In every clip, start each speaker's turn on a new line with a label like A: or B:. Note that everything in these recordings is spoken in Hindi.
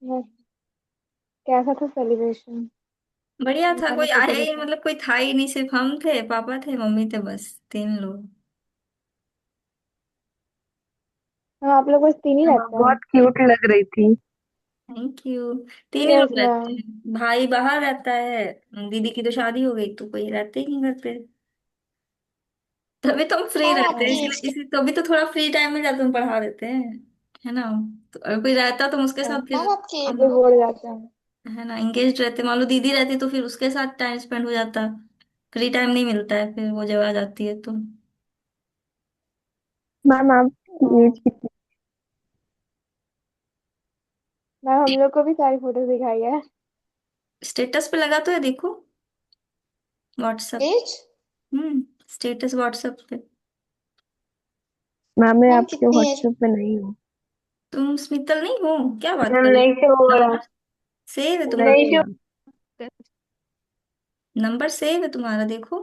A: बस, कैसा था सेलिब्रेशन?
B: बढ़िया था,
A: मैंने
B: कोई
A: फोटो
B: आया ही
A: देखा।
B: मतलब कोई था ही नहीं, सिर्फ हम थे, पापा थे, मम्मी थे, बस 3 लोग।
A: हाँ, आप लोग बस तीन ही
C: हाँ,
A: रहते हैं?
C: बहुत क्यूट लग रही थी।
B: Thank you. 3 ही लोग
A: यस
B: रहते
A: मैम।
B: हैं, भाई बाहर रहता है। दीदी की तो शादी हो गई, तो कोई रहते ही नहीं घर पे। तभी तो हम फ्री
A: मैम
B: रहते हैं,
A: आपकी
B: इसलिए
A: एज
B: इसी तभी तो थोड़ा फ्री टाइम में जाते हम पढ़ा देते हैं, है ना। तो अगर कोई रहता तो हम उसके
A: क्या?
B: साथ फिर
A: मैम आपकी एज
B: हम
A: भी
B: लोग,
A: बोल जाते हैं।
B: है ना, इंगेज रहते। मान लो दीदी रहती तो फिर उसके साथ टाइम स्पेंड हो जाता। फ्री टाइम नहीं मिलता है, फिर वो जब आ जाती है तो।
C: मैम आपकी एज
A: हाँ
C: कितनी?
A: मैम, हम लोग को भी सारी फोटोज दिखाई है।
B: स्टेटस पे लगा तो है, देखो, व्हाट्सएप।
A: एज?
B: स्टेटस व्हाट्सएप पे।
C: मैम मैं
A: मैम
C: आपके
A: कितनी एज?
C: व्हाट्सएप पे नहीं हूँ।
B: तुम स्मितल नहीं हो, क्या बात
C: मैम
B: कर रही
C: नहीं शो हो
B: हो?
C: रहा।
B: नंबर सेव है
C: नहीं
B: तुम्हारा?
C: शो।
B: नंबर सेव है तुम्हारा, देखो।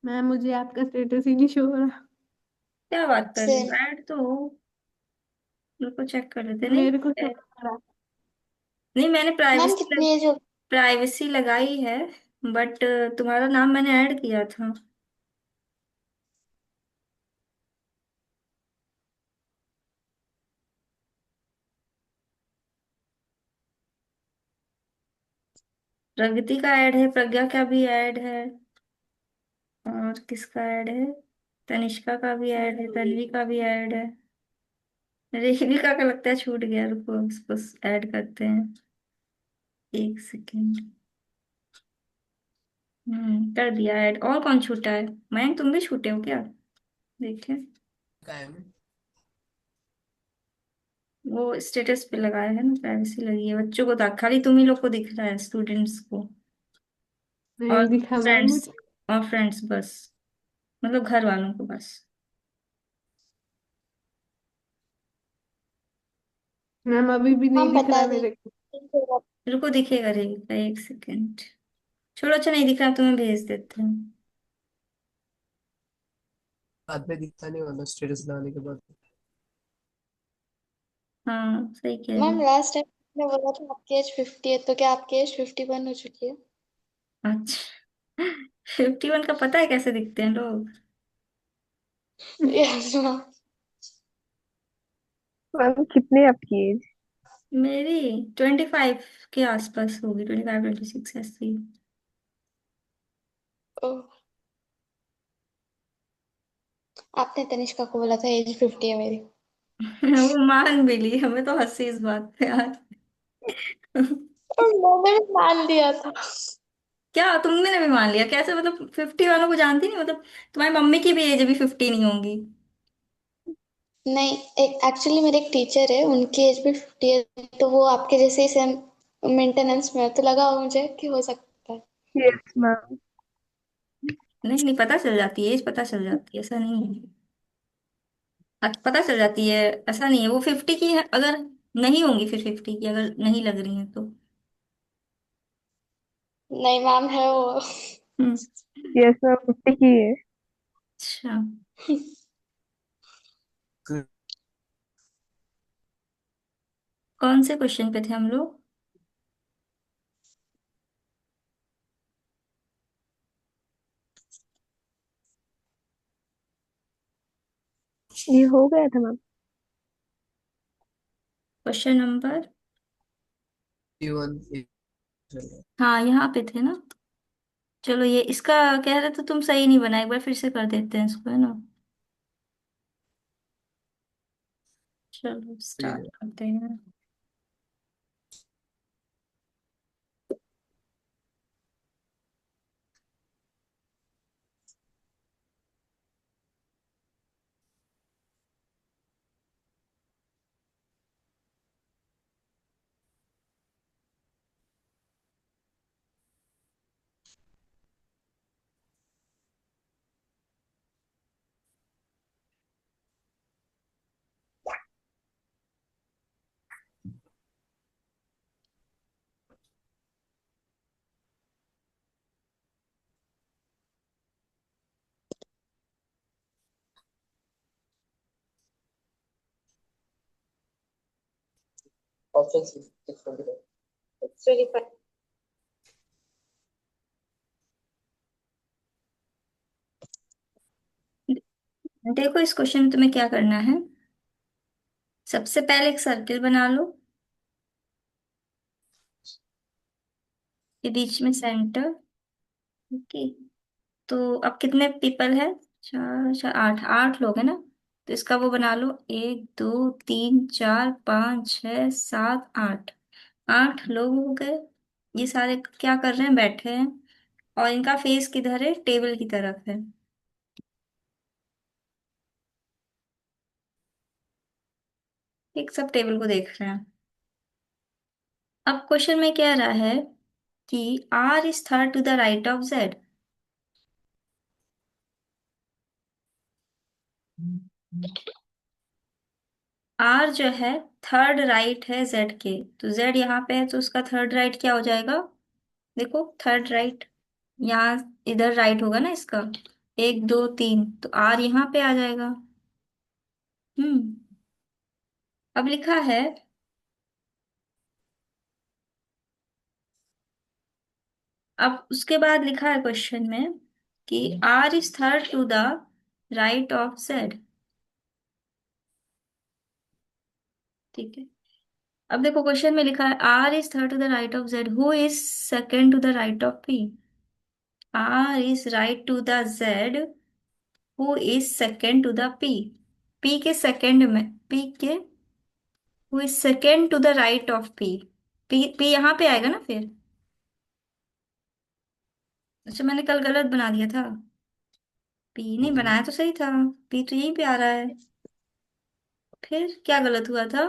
C: मैम मुझे आपका स्टेटस ही नहीं शो हो रहा।
B: क्या बात कर रही
A: से?
B: हो, ऐड तो हो। बिल्कुल चेक कर लेते नहीं।
C: मेरे को शो हो रहा।
B: नहीं, मैंने
A: मैम कितनी एज हो?
B: प्राइवेसी लगाई है, बट तुम्हारा नाम मैंने ऐड किया था। प्रगति का ऐड है, प्रज्ञा का भी ऐड है, और किसका ऐड है, तनिष्का का भी ऐड है, तन्वी का भी ऐड है। रेखविका का लगता है छूट गया, रुको उसको ऐड करते हैं। एक सेकेंड। कर दिया ऐड। और कौन छूटा है? मयंक, तुम भी छूटे हो क्या? देखिए, वो स्टेटस पे लगाया है ना, प्राइवेसी लगी है, बच्चों को तो खाली तुम ही लोग को दिख रहा है, स्टूडेंट्स को। और
C: नहीं दिखा मैम
B: फ्रेंड्स,
C: मुझे।
B: और फ्रेंड्स बस, मतलब घर वालों को बस।
C: मैम अभी भी नहीं
A: मैम
C: दिख
A: बता
C: रहा मेरे को।
A: दीजिए।
B: रुको, दिखेगा रहेगा, एक सेकेंड। छोड़ो, अच्छा नहीं दिख रहा, तुम्हें भेज देते हैं।
C: बाद में दिखता नहीं वाला स्टेटस लगाने के बाद।
B: हाँ, सही कह रहे
A: मैम
B: हो।
A: लास्ट टाइम ने बोला था आपकी एज 50 है, तो क्या आपकी एज 51 हो चुकी है?
B: अच्छा, 51 का पता है कैसे दिखते हैं लोग?
A: Yes ma'am.
C: मैम कितनी है आपकी एज?
B: मेरी 25 के आसपास होगी, 25 26 ऐसी।
A: ओह, आपने तनिष्का को बोला था एज 50 है मेरी।
B: वो मान भी ली, हमें तो हंसी इस बात पे यार।
A: और मैंने भी मान लिया था।
B: क्या तुमने भी मान लिया कैसे? मतलब 50 वालों को जानती नहीं मतलब? तुम्हारी मम्मी की भी एज अभी 50 नहीं होंगी।
A: नहीं, एक एक्चुअली मेरे एक टीचर है, उनकी एज भी 50 है, तो वो आपके जैसे ही सेम मेंटेनेंस में है, तो लगा मुझे कि हो सकता है।
C: Yes ma'am.
B: नहीं नहीं, पता चल जाती है एज, पता चल जाती है, ऐसा नहीं है। पता चल जाती है, ऐसा नहीं है। वो 50 की है अगर नहीं होंगी, फिर 50 की अगर नहीं लग रही है तो।
A: नहीं मैम, है वो।
B: हम्म।
C: यस मैम 50 की है।
B: अच्छा, कौन से क्वेश्चन पे थे हम लोग?
C: ये हो गया था मैम।
B: Question number,
C: T1।
B: हाँ यहाँ पे थे ना। चलो, ये इसका कह रहे थे तुम सही नहीं बना, एक बार फिर से कर देते हैं इसको, है ना। चलो स्टार्ट करते हैं।
D: Option C 625।
A: 625।
B: देखो इस क्वेश्चन में तुम्हें क्या करना है। सबसे पहले एक सर्किल बना लो, ये बीच में सेंटर। ओके। तो अब कितने पीपल है? चार चार आठ, आठ लोग है ना। तो इसका वो बना लो, 1 2 3 4 5 6 7 8। 8 लोग हो गए। ये सारे क्या कर रहे हैं? बैठे हैं। और इनका फेस किधर है? टेबल की तरफ है। एक सब टेबल को देख रहे हैं। अब क्वेश्चन में कह रहा है कि R is third to the right of Z. R जो है थर्ड राइट है जेड के। तो जेड यहाँ पे है तो उसका थर्ड राइट क्या हो जाएगा? देखो थर्ड राइट, यहाँ इधर राइट होगा ना इसका। 1 2 3, तो आर यहाँ पे आ जाएगा। हम्म। अब लिखा है, अब उसके बाद लिखा है क्वेश्चन में कि R is third to the right of Z. ठीक है। अब देखो क्वेश्चन में लिखा है R is third to the right of Z, who is second to the right of P. R is right to the Z, who is second to the P. P के सेकेंड में, पी के who is second to the right of P. P P यहाँ पे आएगा ना फिर। अच्छा मैंने कल गलत बना दिया था। पी नहीं बनाया तो सही था। पी तो यहीं पे आ रहा है। फिर क्या गलत हुआ था?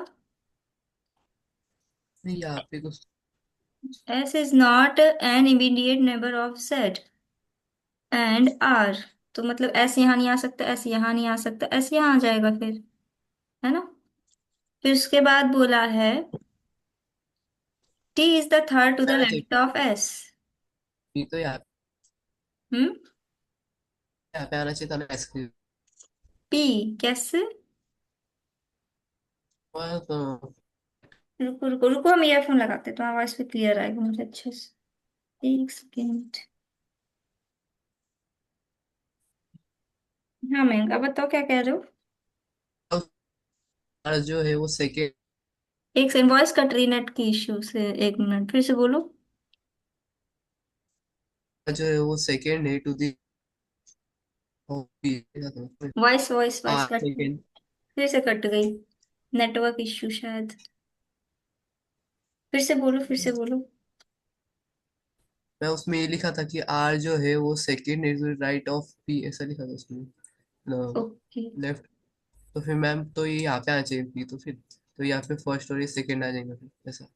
D: नहीं यहाँ पे कुछ।
B: S is not an immediate neighbour of Z and R. तो मतलब एस यहाँ नहीं आ सकता, एस यहाँ नहीं आ सकता, एस यहाँ आ जाएगा फिर, है ना। फिर उसके बाद बोला है T is the third to the
D: आना चाहिए।
B: Left of S.
D: पी तो
B: हम्म।
D: यहाँ पे आना चाहिए था ना आइसक्रीम।
B: पी कैसे?
D: तो
B: रुको रुको रुको, हम ईयरफोन लगाते हैं तो आवाज भी क्लियर आएगी मुझे अच्छे से। एक सेकेंड। हाँ महंगा, बताओ क्या कह रहे हो।
D: आर जो है वो सेकेंड
B: एक सेकंड, वॉइस कट रही नेट की इश्यू से। 1 मिनट फिर से बोलो।
D: जो है वो सेकेंड है to the
B: voice voice voice
D: are
B: cut,
D: second.
B: फिर से कट गई। नेटवर्क इश्यू शायद। फिर से बोलो, फिर से बोलो।
D: मैं उसमें ये लिखा था कि आर जो है वो सेकेंड है टू राइट ऑफ पी, ऐसा लिखा था उसमें
B: ओके।
D: लेफ्ट। तो फिर मैम तो ये यहाँ पे आना चाहिए पी, तो फिर तो यहाँ पे फर्स्ट और ये सेकेंड आ जाएगा फिर ऐसा।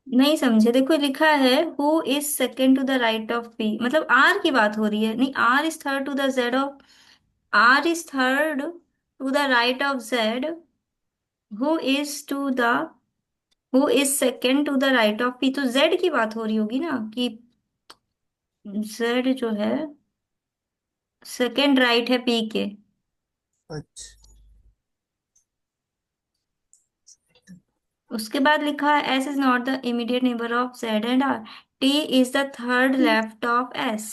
B: नहीं समझे, देखो लिखा है who is second to the right of P, मतलब आर की बात हो रही है। नहीं, R is third to the Z of, R is third to the right of Z, who is to the, who is second to the right of P. तो जेड की बात हो रही होगी ना कि जेड जो है सेकेंड राइट है पी के।
D: अच्छा।
B: उसके बाद लिखा है S is not the immediate neighbour of Z and R. T is the third left of S.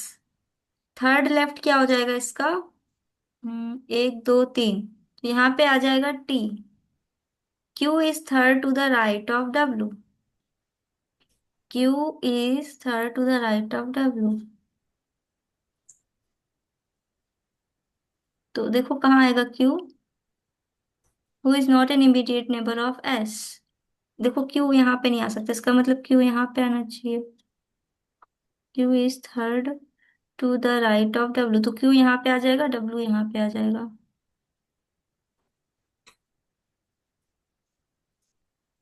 B: Third left क्या हो जाएगा इसका? 1 2 3, तो यहाँ पे आ जाएगा T. Q is third to the right of W. Q is third to the right of W. तो देखो कहाँ आएगा Q. Who is not an immediate neighbour of S. देखो क्यू यहाँ पे नहीं आ सकता, इसका मतलब क्यू यहाँ पे आना चाहिए। Q is third to the right of W, तो क्यू यहाँ पे आ जाएगा, डब्ल्यू यहाँ पे आ जाएगा।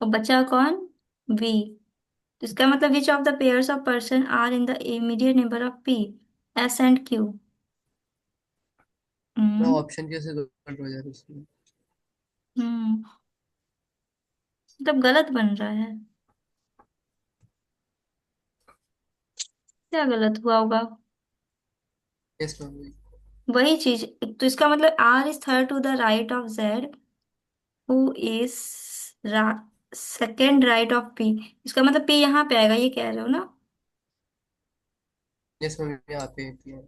B: और बचा कौन? वी। तो इसका मतलब which of the pairs of person are in the immediate neighbour of P, S and Q.
D: मैं
B: हम्म।
D: ऑप्शन कैसे गड़बड़ हो जा रहा है उसमें।
B: हम्म। मतलब गलत बन रहा है। क्या गलत हुआ होगा?
D: Yes ma'am.
B: वही चीज। तो इसका मतलब R is third to the right of Z, who is second right of P. इसका मतलब पी यहाँ पे आएगा, ये कह रहे हो ना?
D: यस मैम, यहाँ पे किया।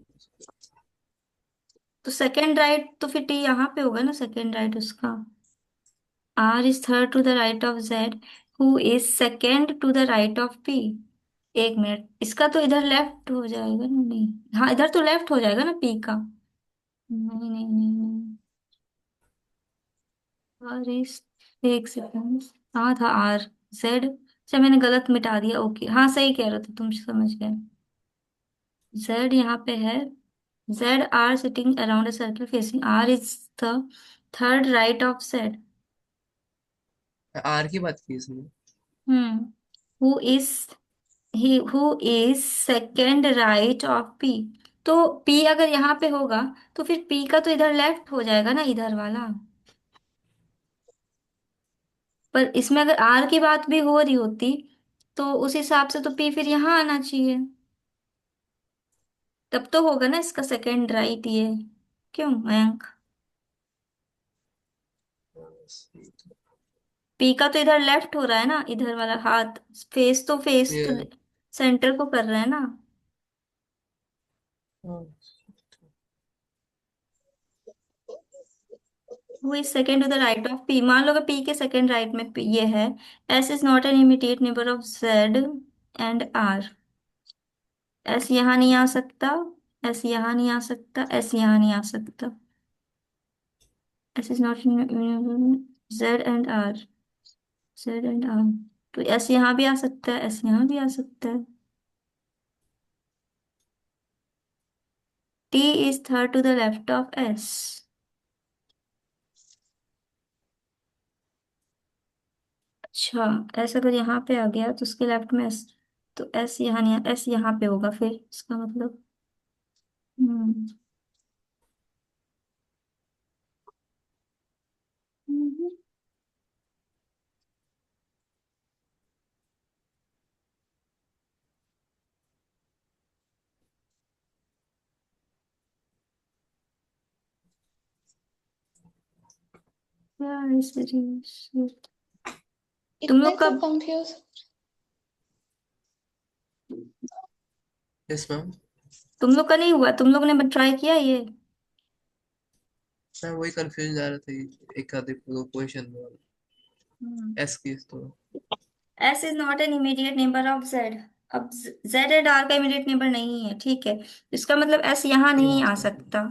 B: तो सेकेंड राइट तो फिर टी यहाँ पे होगा ना, सेकेंड राइट उसका। R is third to the right of Z, who is second to the right of P. एक मिनट, इसका तो इधर लेफ्ट हो जाएगा ना? नहीं, हाँ इधर तो लेफ्ट हो जाएगा ना पी का। नहीं नहीं नहीं नहीं, आर इज, एक सेकेंड, हाँ था आर जेड। अच्छा मैंने गलत मिटा दिया, ओके हाँ सही कह रहे थे तुम, समझ गए। जेड यहाँ पे है, Z are sitting around a circle facing R is the third right of Z.
D: R की बात की इसमें।
B: Hmm, who is, he who is second right of P. तो पी अगर यहाँ पे होगा तो फिर पी का तो इधर लेफ्ट हो जाएगा ना, इधर वाला। पर इसमें अगर आर की बात भी हो रही होती तो उस हिसाब से तो पी फिर यहाँ आना चाहिए, तब तो होगा ना इसका सेकेंड राइट ये। क्यों मयंक? पी का तो इधर लेफ्ट हो रहा है ना, इधर वाला हाथ, फेस तो
D: ये
B: सेंटर को कर रहा है ना। वो is second to the right of P, मान लो कि पी के सेकेंड राइट में P ये है। S is not an immediate neighbour of Z and R. S यहाँ नहीं आ सकता, एस यहाँ नहीं आ सकता, एस यहाँ नहीं आ सकता। S is not Z and R, Z and R. तो एस यहाँ भी आ सकता है, एस यहाँ भी आ सकता है। T is third to the left of S. अच्छा, एस अगर यहाँ पे आ गया तो उसके लेफ्ट में एस, तो एस यहाँ नहीं, एस यहाँ पे होगा फिर इसका मतलब। हम्म हम्म, क्या है सीरीज? तुम
A: इतने
B: लोग
A: सब
B: कब,
A: कंफ्यूज।
D: Yes ma'am.
B: तुम लोग का नहीं हुआ? तुम लोग ने ट्राई किया ये?
D: मैं वही कंफ्यूजन जा रहा था, एक आधे दो क्वेश्चन में एस की तो।
B: S is not an immediate neighbour of Z. अब जेड एंड आर का इमीडिएट नेबर नहीं है, ठीक है। इसका मतलब एस यहाँ नहीं आ सकता,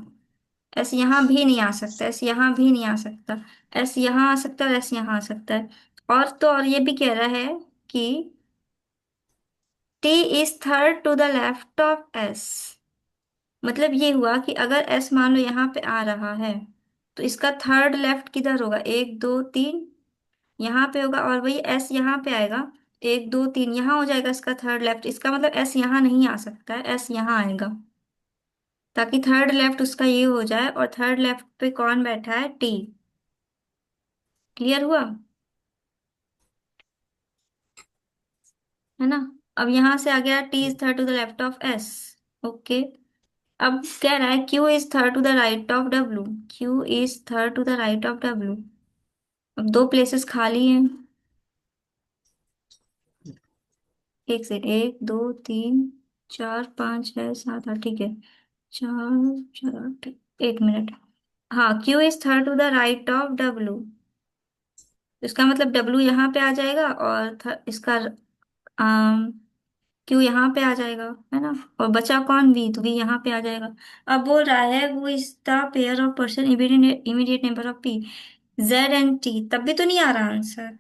B: एस यहाँ भी नहीं आ सकता, एस यहाँ भी नहीं आ सकता, एस यहाँ आ सकता है और एस यहाँ आ सकता है। और तो और ये भी कह रहा है कि T is third to the left of S. मतलब ये हुआ कि अगर एस मान लो यहाँ पे आ रहा है तो इसका थर्ड लेफ्ट किधर होगा, एक दो तीन यहाँ पे होगा, और वही एस यहाँ पे आएगा, एक दो तीन यहाँ हो जाएगा इसका थर्ड लेफ्ट। इसका मतलब एस यहाँ नहीं आ सकता है, एस यहाँ आएगा, ताकि थर्ड लेफ्ट उसका ये हो जाए। और थर्ड लेफ्ट पे कौन बैठा है, टी। क्लियर हुआ है ना? अब यहाँ से आ गया T is third to the left of S. Okay, अब कह रहा है Q is third to the right of W. Q is third to the right of W. अब दो प्लेसेस खाली हैं, एक से एक दो तीन चार पाँच छः सात आठ, ठीक है। चार चार आठ, एक मिनट। हाँ, Q is third to the right of W. इसका मतलब डब्ल्यू यहाँ पे आ जाएगा और इसका क्यू यहाँ पे आ जाएगा, है ना? और बचा कौन, वी, तो वी यहाँ पे आ जाएगा। अब बोल रहा है वो is the pair of person immediate neighbour of P, Z and T. तब भी तो नहीं आ रहा answer.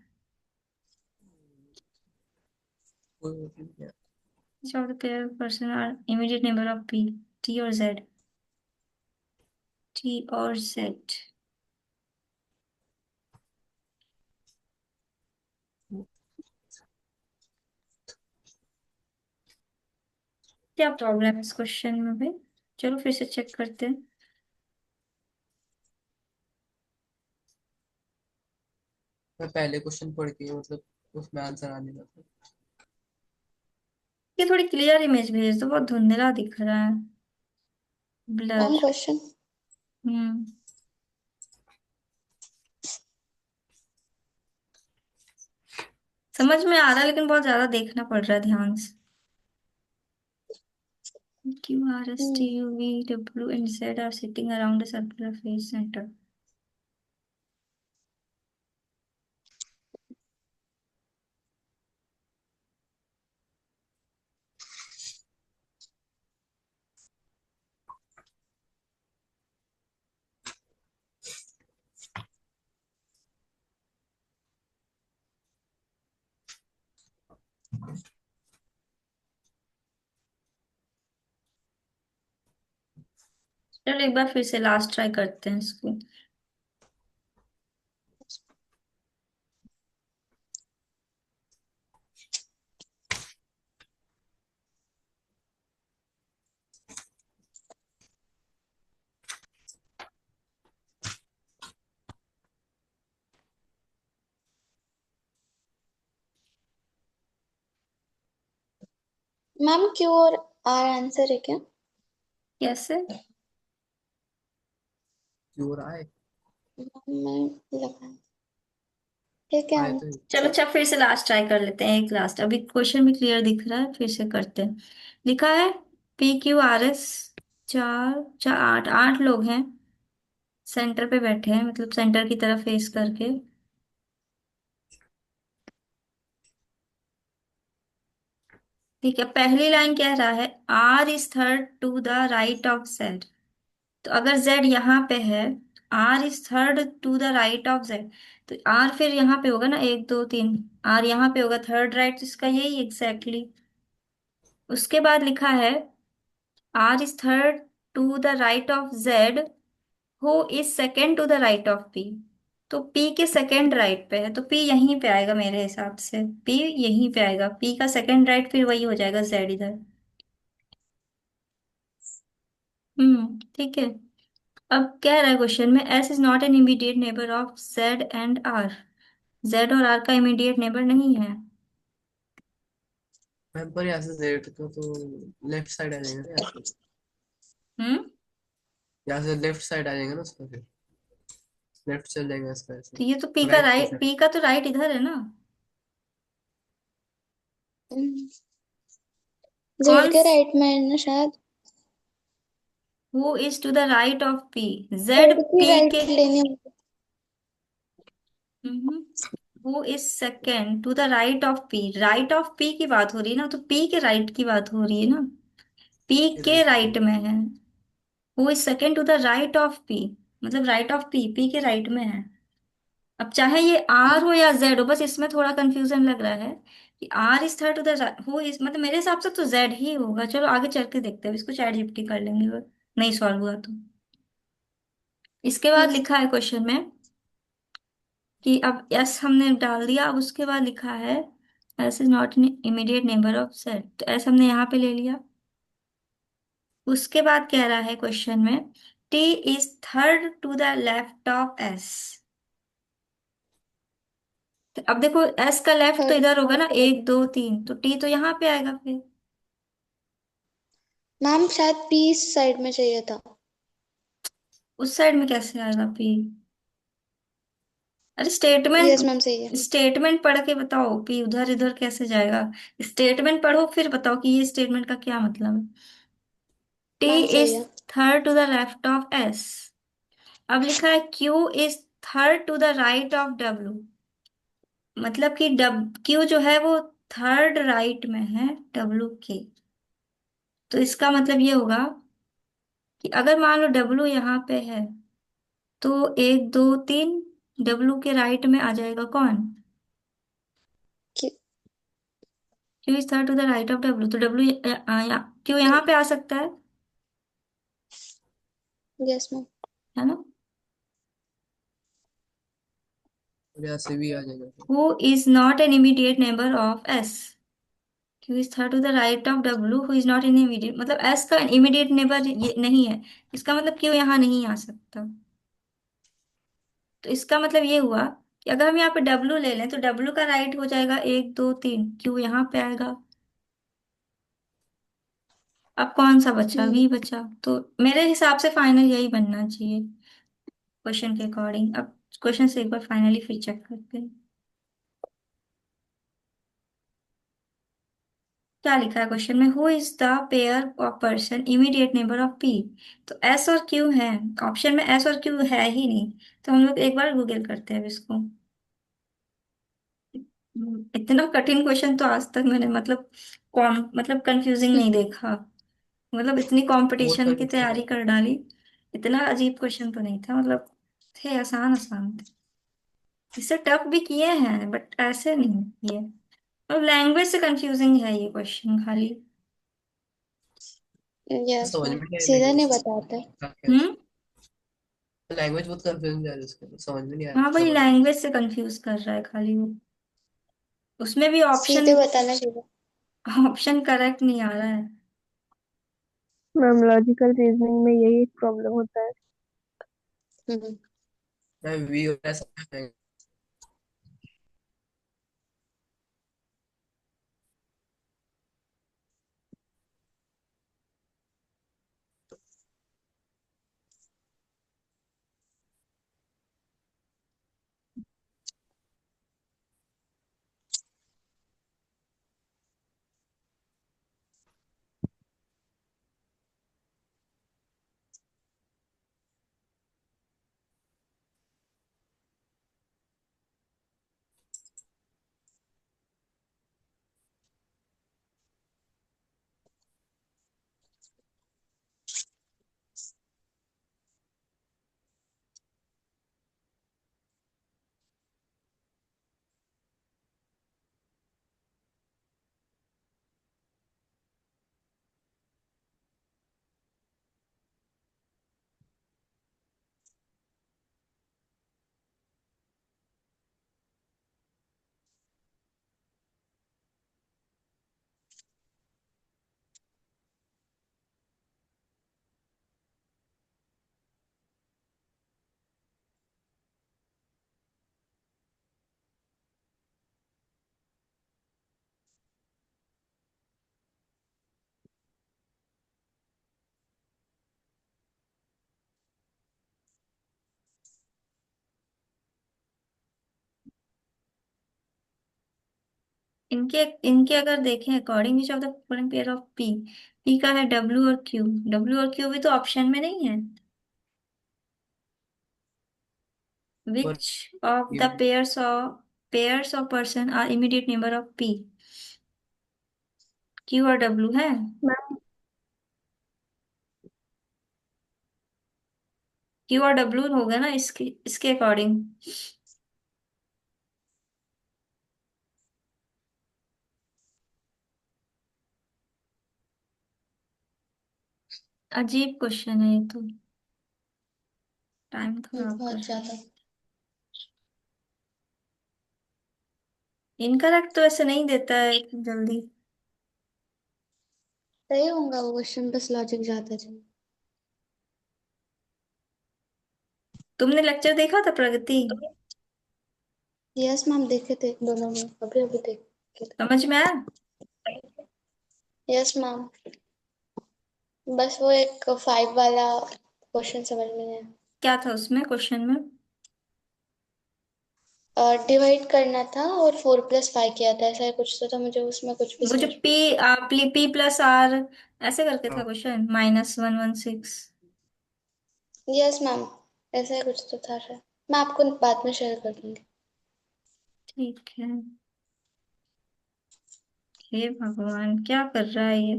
B: Which of the pair of person are immediate neighbor of P? T or Z? T or Z? क्या प्रॉब्लम है इस क्वेश्चन में भाई? चलो फिर से चेक करते हैं।
D: मैं पहले क्वेश्चन पढ़ के मतलब उसमें आंसर आने लगा।
B: ये थोड़ी क्लियर इमेज भेज दो, बहुत धुंधला दिख रहा है, ब्लर।
A: कौन क्वेश्चन?
B: हम्म। समझ में आ रहा है लेकिन बहुत ज्यादा देखना पड़ रहा है ध्यान से। Q R S T
A: hmm,
B: U V W and Z are sitting around the circular face centre. चलो एक बार फिर से लास्ट ट्राई करते हैं इसको।
A: मैम क्यू और आर आंसर है क्या?
B: कैसे?
D: क्यों हो रहा है?
A: मैं लगा है क्या?
D: आए तो
B: चलो अच्छा फिर से लास्ट ट्राई कर लेते हैं, एक लास्ट। अभी क्वेश्चन भी क्लियर दिख रहा है, फिर से करते हैं। लिखा है पी क्यू आर एस, चार चार आठ, आठ लोग हैं, सेंटर पे बैठे हैं, मतलब सेंटर की तरफ फेस करके। ठीक है, पहली लाइन कह रहा है R is third to the right of Z. तो अगर जेड यहाँ पे है, R is third to the right of Z, तो आर फिर यहाँ पे होगा ना, एक दो तीन, आर यहाँ पे होगा थर्ड राइट, इसका यही एग्जैक्टली exactly। उसके बाद लिखा है R is third to the right of Z, who is second to the right of P. तो पी के सेकेंड राइट पे है, तो पी यहीं पे आएगा मेरे हिसाब से, पी यहीं पे आएगा, पी का सेकेंड राइट फिर वही हो जाएगा जेड इधर। ठीक है। अब कह रहा है क्वेश्चन में S is not an immediate neighbour of Z and R. Z और आर का इमीडिएट नेबर नहीं है।
D: मैम पर यहाँ से जेड को तो लेफ्ट साइड आ जाएगा ना यहाँ से।
B: हम्म।
D: यहाँ से लेफ्ट साइड आ जाएगा ना उसका, फिर लेफ्ट चल जाएगा इसका ऐसे।
B: तो ये तो पी का
D: राइट की
B: राइट,
D: साइड।
B: पी का तो राइट इधर है ना।
A: जेड
B: कौन?
A: के राइट में है ना शायद।
B: Who is to the right of P? Z
A: Z की
B: पी के।
A: राइट लेनी होगी।
B: Who is second to the right of P, right of P की बात हो रही है ना, तो पी के राइट की बात हो रही है ना, पी के
D: राइट
B: राइट
D: की।
B: में है। Who is second to the right of P, मतलब राइट ऑफ पी, पी के राइट में है। अब चाहे ये आर हो या जेड हो, बस इसमें थोड़ा कंफ्यूजन लग रहा है कि R is third to the who is, मतलब मेरे हिसाब से तो जेड ही होगा। चलो आगे चल के देखते हैं, इसको चैट जीपीटी कर लेंगे अगर नहीं सॉल्व हुआ तो। इसके बाद लिखा है क्वेश्चन में कि अब एस हमने डाल दिया, अब उसके बाद लिखा है S is not an immediate neighbour of Z, तो एस हमने यहाँ पे ले लिया। उसके बाद कह रहा है क्वेश्चन में T is third to the left of S. अब देखो एस का लेफ्ट तो
A: थर्ड
B: इधर होगा
A: कहाँ
B: ना,
A: पे है?
B: एक दो तीन, तो टी तो यहाँ पे आएगा फिर।
A: मैम शायद पी साइड में चाहिए था।
B: उस साइड में कैसे आएगा पी? अरे
A: यस मैम
B: स्टेटमेंट,
A: सही है।
B: स्टेटमेंट पढ़ के बताओ पी उधर इधर कैसे जाएगा। स्टेटमेंट पढ़ो फिर बताओ कि ये स्टेटमेंट का क्या मतलब है। टी
A: मैम सही
B: इज
A: है।
B: Third to the left of S. अब लिखा है Q is third to the right of W, मतलब कि डब क्यू जो है वो थर्ड राइट में है डब्ल्यू के। तो इसका मतलब ये होगा कि अगर मान लो डब्ल्यू यहाँ पे है, तो एक दो तीन, डब्ल्यू के राइट में आ जाएगा कौन? Q is third to the right of W, तो डब्ल्यू क्यू यहाँ पे आ सकता
A: यस मैम।
B: है ना।
D: और यहाँ से भी आ जाएगा फिर।
B: Who is not an immediate neighbour of S. Q is third to the right of W who is not in immediate, मतलब एस का इमीडिएट नेबर ये नहीं है, इसका मतलब क्यू यहाँ नहीं आ सकता। तो इसका मतलब ये हुआ कि अगर हम यहाँ पे डब्ल्यू ले लें तो डब्ल्यू का राइट हो जाएगा एक दो तीन, क्यू यहाँ पे आएगा। अब कौन सा बचा,
A: हम्म।
B: वी बचा, तो मेरे हिसाब से फाइनल यही बनना चाहिए क्वेश्चन के अकॉर्डिंग। अब क्वेश्चन से एक बार फाइनली फिर चेक करते हैं क्या लिखा है क्वेश्चन में। Who is the pair of person immediate neighbour of P. तो एस और क्यू है, ऑप्शन में एस और क्यू है ही नहीं, तो हम लोग एक बार गूगल करते हैं अब इसको। इतना कठिन क्वेश्चन तो आज तक मैंने मतलब कौन मतलब कंफ्यूजिंग नहीं देखा। मतलब इतनी
D: बहुत
B: कंपटीशन की
D: कंफ्यूजन
B: तैयारी
D: है।
B: कर डाली, इतना अजीब क्वेश्चन तो नहीं था, मतलब थे आसान आसान थे। इससे टफ भी किए हैं बट ऐसे नहीं किए। और लैंग्वेज से कंफ्यूजिंग है ये क्वेश्चन खाली।
A: यस
D: समझ
A: मैम,
D: में नहीं आया
A: सीधा नहीं
D: लैंग्वेज
A: बताते।
D: का क्या है।
B: हम्म।
D: लैंग्वेज बहुत कंफ्यूजन है उसके, तो समझ में नहीं आया
B: हाँ
D: क्या
B: वही
D: बोला।
B: लैंग्वेज से कंफ्यूज कर रहा है खाली वो। उसमें भी ऑप्शन
A: सीधे बताना चाहिए।
B: ऑप्शन करेक्ट नहीं आ रहा है।
C: मैम लॉजिकल रीजनिंग में यही एक प्रॉब्लम होता है।
A: हम्म।
D: मैं वी और ऐसा है।
B: इनके इनके अगर देखें according which of the following pair of P. P का है डब्ल्यू और क्यू, डब्ल्यू और क्यू भी तो ऑप्शन में नहीं है।
D: और
B: which of the pairs of person are immediate neighbour of P. Q और डब्ल्यू है।
C: मैम
B: क्यू और डब्ल्यू होगा ना इसके इसके अकॉर्डिंग। अजीब क्वेश्चन है ये तो, टाइम खराब कर
A: बहुत
B: रहा है।
A: ज्यादा।
B: इनकरेक्ट तो ऐसे नहीं देता है जल्दी।
A: सही होगा वो क्वेश्चन, बस लॉजिक ज्यादा चाहिए।
B: तुमने लेक्चर देखा था प्रगति,
A: यस मैम, देखे थे दोनों में, अभी अभी देखे थे।
B: समझ में आया।
A: यस मैम, बस वो एक 5 वाला क्वेश्चन समझ में नहीं
B: क्या था उसमें क्वेश्चन में।
A: आया। डिवाइड करना था और 4+5 किया था, ऐसा ही कुछ तो था, मुझे उसमें कुछ भी
B: वो जो
A: समझ में।
B: पी प्लस आर ऐसे करके था
D: हाँ,
B: क्वेश्चन, -116।
A: यस मैम, ऐसा ही कुछ तो था शायद। मैं आपको बाद में शेयर कर दूंगी।
B: ठीक है। हे भगवान क्या कर रहा है ये।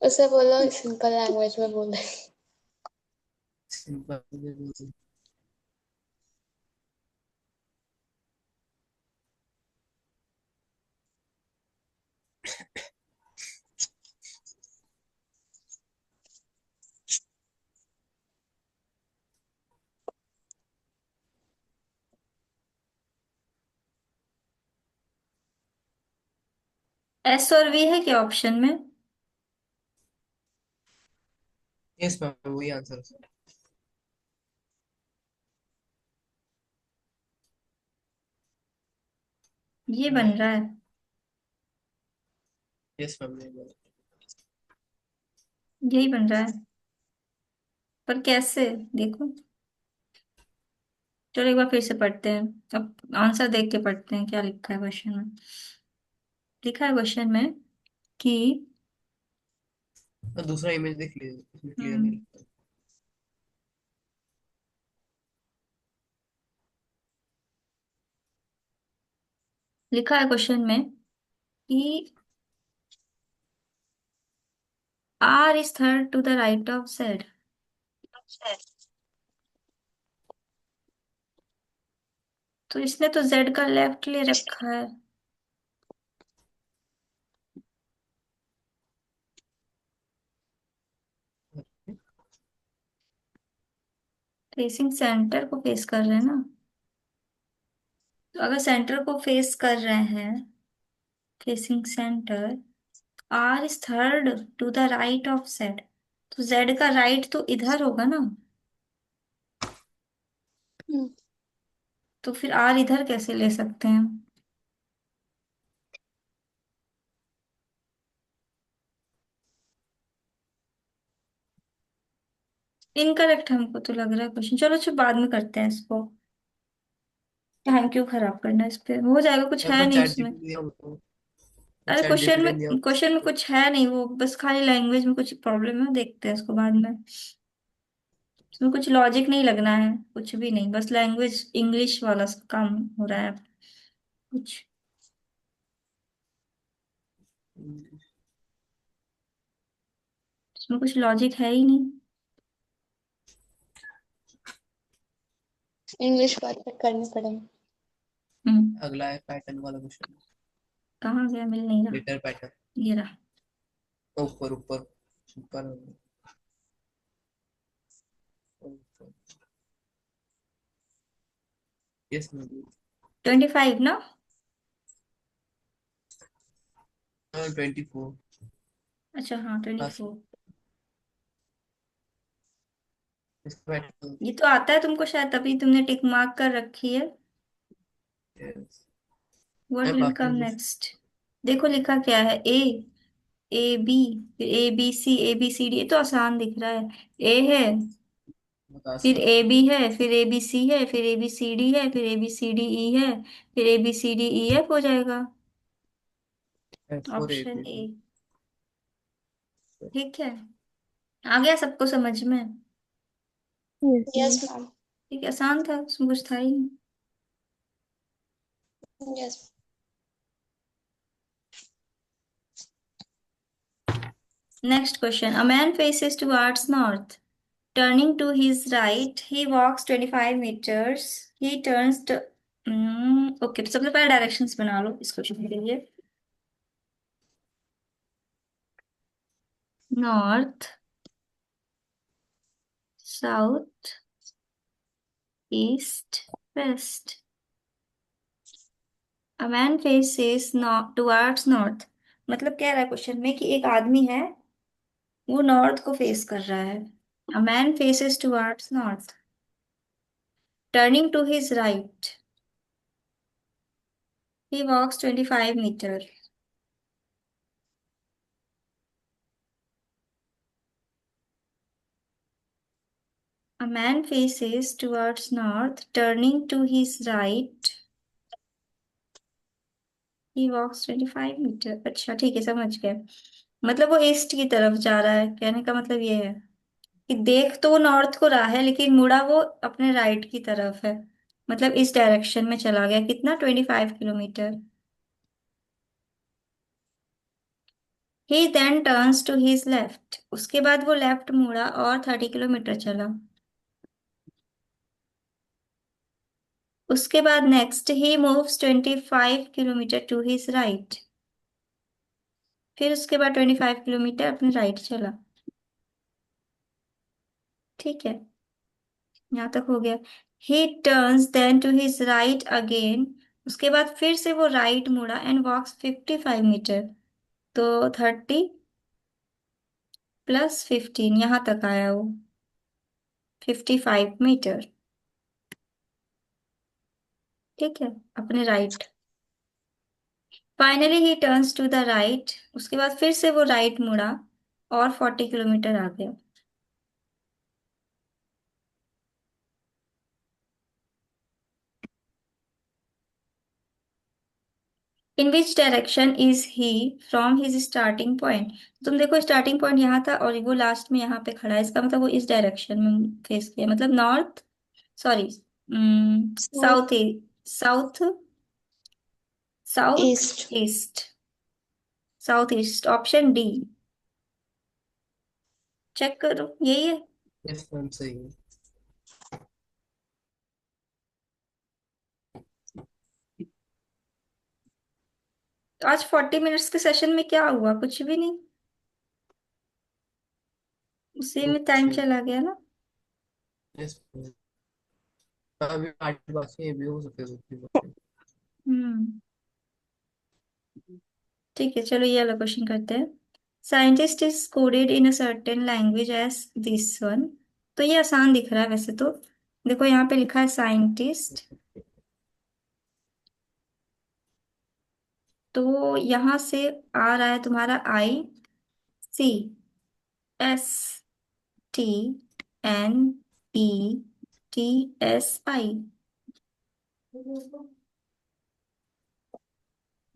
A: उसे बोलो सिंपल लैंग्वेज में बोले।
D: सिंपल।
B: एस और वी है क्या ऑप्शन में।
D: यस मैम, वही आंसर है।
B: ये बन रहा है।
D: यस मैम, नहीं बोला।
B: यही बन रहा है, पर कैसे? देखो, चलो एक बार फिर से पढ़ते हैं। अब आंसर देख के पढ़ते हैं क्या लिखा है क्वेश्चन में। लिखा है क्वेश्चन में कि
D: और दूसरा इमेज देख लीजिए, उसमें क्लियर नहीं
B: हम्म,
D: लगता।
B: लिखा है क्वेश्चन में कि R is third to the right of Z। तो इसने तो Z का लेफ्ट ले रखा है। फेसिंग सेंटर को फेस कर रहे हैं ना। तो अगर सेंटर को फेस कर रहे हैं, facing centre, R is third to the right of Z, तो Z का राइट तो इधर होगा ना।
A: हम्म,
B: तो फिर R इधर कैसे ले सकते हैं? इनकरेक्ट हमको तो लग रहा है क्वेश्चन। चलो अच्छा, बाद में करते हैं इसको। टाइम क्यों खराब करना है, इस पे हो जाएगा, कुछ है
D: पर
B: नहीं
D: चैट
B: उसमें।
D: जीपीटी दिया उनको,
B: अरे
D: चैट
B: क्वेश्चन
D: जीपीटी दिया
B: में, क्वेश्चन में कुछ है नहीं, वो बस खाली लैंग्वेज में कुछ प्रॉब्लम है, देखते हैं उसको बाद में। इसमें कुछ लॉजिक नहीं लगना है, कुछ भी नहीं, बस लैंग्वेज इंग्लिश वाला काम हो रहा है कुछ। इसमें कुछ लॉजिक है ही नहीं।
A: इंग्लिश परफेक्ट करनी पड़ेगी।
B: हम्म।
D: अगला है पैटर्न वाला क्वेश्चन।
B: कहाँ गया, मिल नहीं रहा।
D: Letter pattern.
B: ये रहा।
D: ऊपर ऊपर ऊपर ऊपर। यस।
B: 25 ना।
D: 24।
B: अच्छा हाँ, 24।
D: इसका पैटर्न।
B: ये तो आता है तुमको शायद, तभी तुमने टिक मार्क कर रखी है।
D: यस।
B: व्हाट
D: मैम
B: विल
D: आपने
B: कम
D: कुछ
B: नेक्स्ट? देखो लिखा क्या है, ए बी, फिर ए बी सी डी। ये तो आसान दिख रहा है। ए है,
D: बता
B: फिर ए
D: सकते
B: बी है, फिर ए बी सी है, फिर ए बी सी डी है, फिर A B C D E है, फिर A B C D E F हो जाएगा।
D: हैं। Four A
B: option
D: B
B: A.
D: C.
B: ठीक है, आ गया सबको समझ में?
C: Yes
A: yes
C: ma'am.
A: मैम।
B: ठीक है, आसान था, उसमें कुछ था ही नहीं।
A: Yes.
B: Next question, a man faces towards north, turning to his right he walks 25 meters, he turns to okay, तो सबसे पहले डायरेक्शंस बना लो इस क्वेश्चन के लिए। North, south, east, west. A man faces north towards north, मतलब कह रहा है क्वेश्चन में कि एक आदमी है, वो नॉर्थ को फेस कर रहा है। A man faces towards north, turning to his right he walks 25 metre. A man faces towards north, turning to his right. He walks 25 metre. अच्छा ठीक है, समझ गए। मतलब वो ईस्ट की तरफ जा रहा है, कहने का मतलब ये है कि देख तो वो नॉर्थ को रहा है, लेकिन मुड़ा वो अपने राइट की तरफ है। मतलब इस डायरेक्शन में चला गया, कितना, 25 kilometre. He then turns to his left, उसके बाद वो लेफ्ट मुड़ा और 30 किलोमीटर चला। उसके बाद next he moves 25 kilometre to his right, फिर उसके बाद 25 किलोमीटर अपने राइट चला। ठीक है, यहाँ तक हो गया। He turns then to his right again, उसके बाद फिर से वो राइट मुड़ा एंड वॉक्स 55 मीटर। तो 30 + 15, यहाँ तक आया वो, 55 मीटर। ठीक है, अपने right. Finally he turns to the right, उसके बाद फिर से वो राइट मुड़ा और 40 किलोमीटर आगे। In which direction is he from his starting point. तुम देखो स्टार्टिंग पॉइंट यहाँ था और वो लास्ट में यहाँ पे खड़ा है, इसका मतलब वो इस डायरेक्शन में फेस किया, मतलब north, sorry,
A: south
B: south, south, south
A: east.
B: East, south east, option D. Check करो, यही है।
D: यस मैम सही है।
B: तो आज 40 मिनट्स के सेशन में क्या हुआ, कुछ भी नहीं, उसी में टाइम
D: अच्छा।
B: चला गया ना।
D: Yes ma'am. अभी 8 बाकी है, भी हो सकते हैं 2 3 बाकी।
B: हम्म। ठीक है, चलो ये वाला क्वेश्चन करते हैं। Scientist is coded in a certain language as this one. तो ये आसान दिख रहा है वैसे तो। देखो यहाँ पे लिखा है साइंटिस्ट, तो यहाँ से आ रहा है तुम्हारा ICSTNETSI।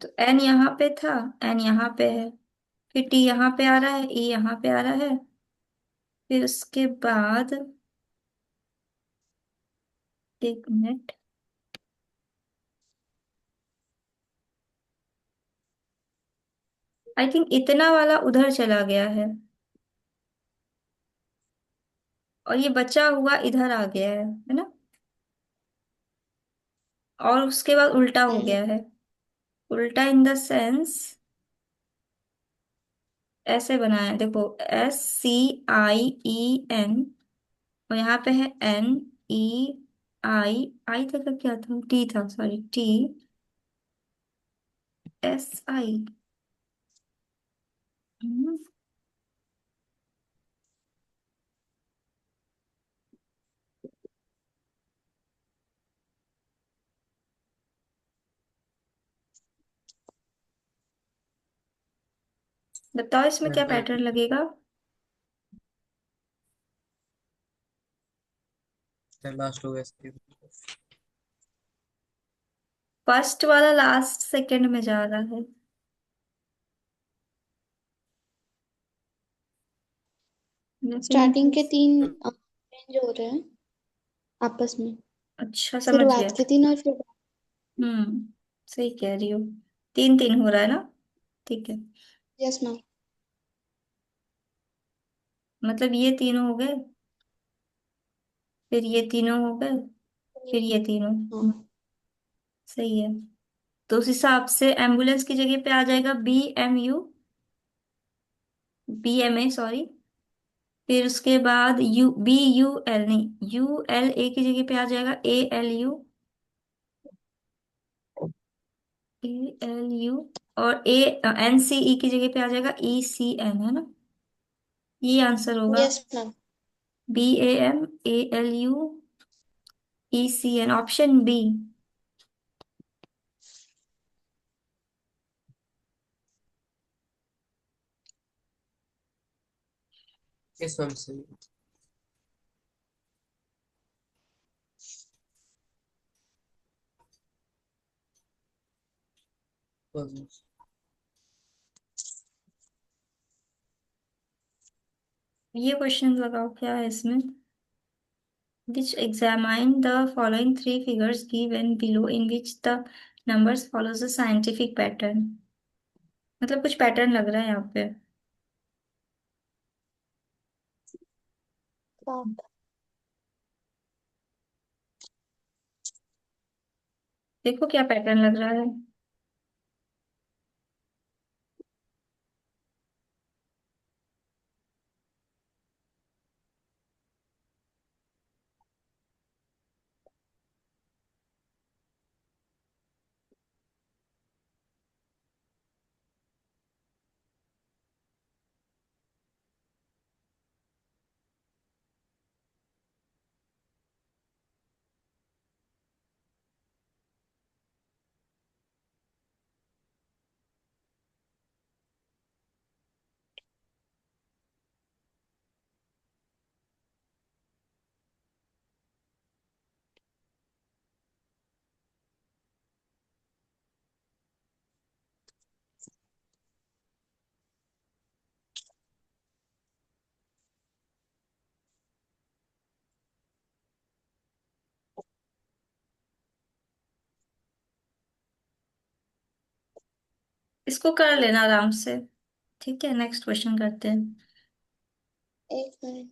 B: तो एन यहाँ पे था, एन यहाँ पे है, फिर टी यहाँ पे आ रहा है, ई यहाँ पे आ रहा है, फिर उसके बाद, एक मिनट, आई थिंक इतना वाला उधर चला गया है, और ये बचा हुआ इधर आ गया है ना, और उसके बाद उल्टा हो
A: हम्म।
B: गया है। उल्टा इन द सेंस, ऐसे बना है देखो, SCIEN, और यहाँ पे है NEI, तक का क्या था, टी था, सॉरी, TSI। बताओ इसमें क्या
D: मैम
B: पैटर्न लगेगा।
D: लास्ट हो गया इसके।
B: फर्स्ट वाला लास्ट सेकंड में जा रहा है। लेकिन
A: स्टार्टिंग के 3 चेंज हो रहे हैं आपस में।
B: अच्छा, समझ गया।
A: शुरुआत के 3 और फिर।
B: हम्म, सही कह रही हो। 3-3 हो रहा है ना। ठीक है,
A: यस मैम।
B: मतलब ये तीनों हो गए, फिर ये तीनों हो गए, फिर ये तीनों।
A: हाँ।
B: सही है। तो उस हिसाब से एम्बुलेंस की जगह पे आ जाएगा BMA, सॉरी। फिर उसके बाद BUL, नहीं, ULA की जगह पे आ जाएगा ALU, और NCE की जगह पे आ जाएगा ECN, है ना। ये आंसर होगा।
A: Yes ma'am.
B: BAMALUECN, option B.
D: Yes ma'am सही है।
B: ये क्वेश्चन लगाओ क्या है इसमें। Which examine the following three figures given below in which the numbers follows a scientific pattern। मतलब कुछ पैटर्न लग रहा है यहाँ पे। देखो क्या पैटर्न लग रहा है। इसको कर लेना आराम से। ठीक है, नेक्स्ट क्वेश्चन करते हैं।
A: एक मिनट।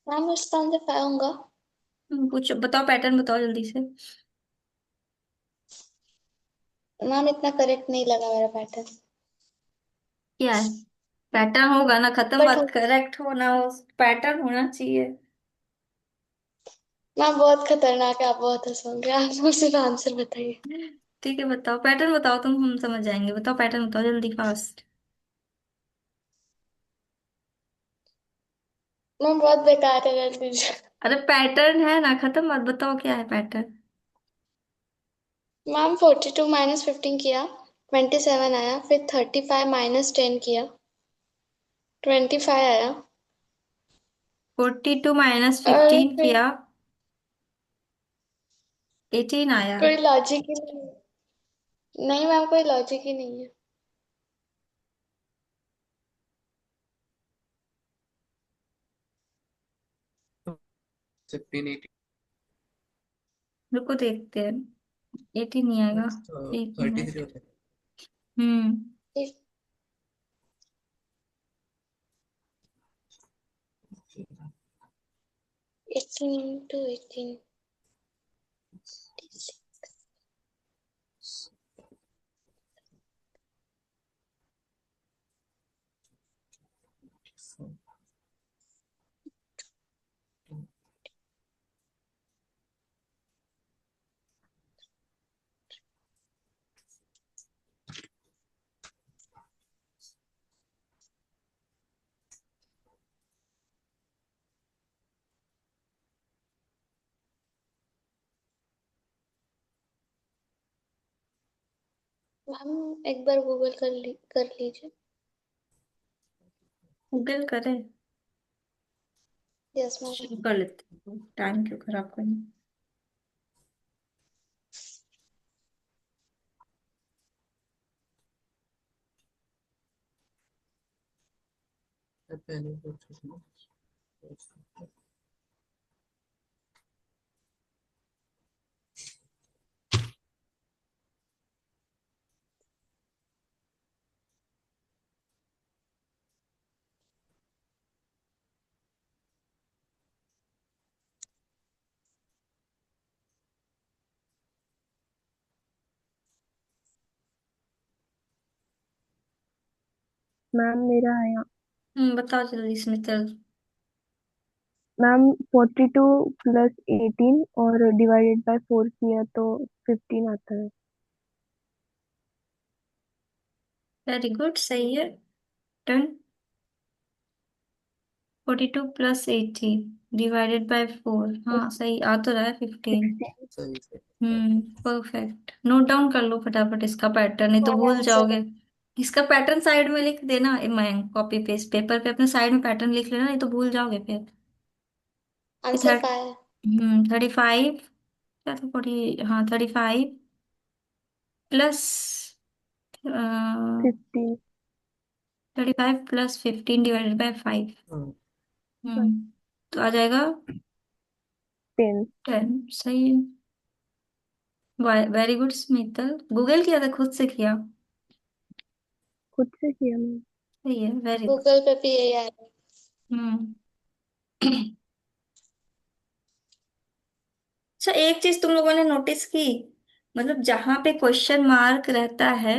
A: मैम इसका आंसर 5 होगा।
B: पूछो, बताओ पैटर्न बताओ जल्दी से।
A: मैम इतना करेक्ट नहीं लगा मेरा पैटर्न।
B: क्या है? पैटर्न होगा ना, खत्म
A: बट
B: बात, करेक्ट होना हो, पैटर्न होना चाहिए।
A: मैम बहुत खतरनाक है, आप बहुत हंसोगे, आप मुझे आंसर बताइए।
B: ठीक है, बताओ पैटर्न बताओ, तुम हम समझ जाएंगे, बताओ पैटर्न बताओ जल्दी फास्ट।
A: मैम बहुत बेकार है, रख दीजिए।
B: अरे पैटर्न है ना, खत्म बात, बताओ क्या है पैटर्न।
A: मैम 42 माइनस 15 किया, 27 आया, फिर 35 माइनस 10 किया, 25 आया।
B: 42 -
A: और
B: 15
A: फिर
B: किया, 18 आया।
A: कोई लॉजिक ही नहीं। नहीं मैम, कोई लॉजिक ही नहीं है।
D: तो 15 18
B: रुको देखते हैं। 18 नहीं आएगा।
D: तो
B: एक
D: 33
B: मिनट।
D: होता है।
B: हम्म।
A: 18 into 18। मैम एक बार गूगल कर लीजिए।
B: गूगल करें?
A: Yes ma'am.
B: शुरू कर लेते हैं, टाइम क्यों खराब करना।
D: पहले पूछो।
C: मैम मेरा आया।
B: बताओ जल्दी स्मितल।
C: मैम 42 प्लस 18 और डिवाइडेड बाय 4 किया तो 15 आता है।
B: वेरी गुड, सही है। डन। 42 + 18 डिवाइडेड बाय 4, हाँ सही आ तो रहा है, 15।
C: 16।
D: सही सही।
B: परफेक्ट, नोट डाउन कर लो फटाफट इसका पैटर्न, नहीं तो
A: मैंने
B: भूल
A: आंसर
B: जाओगे। इसका पैटर्न साइड में लिख देना, मैं कॉपी पेस्ट पेपर पे अपने साइड में पैटर्न लिख लेना, नहीं तो भूल जाओगे फिर।
A: आंसर
B: थर्ड
A: 5 है।
B: 35, क्या था 40, हाँ 35 प्लस
C: 15।
B: 35 + 15 divided by 5।
D: हाँ।
B: तो आ जाएगा
C: 10।
B: 10, सही है। वेरी गुड स्मितल, गूगल किया था खुद से किया?
C: खुद से किया मैम।
B: सही है, वेरी गुड।
A: गूगल पे भी यही आया है।
B: हम्म। अच्छा, एक चीज तुम लोगों ने नोटिस की, मतलब जहां पे क्वेश्चन मार्क रहता है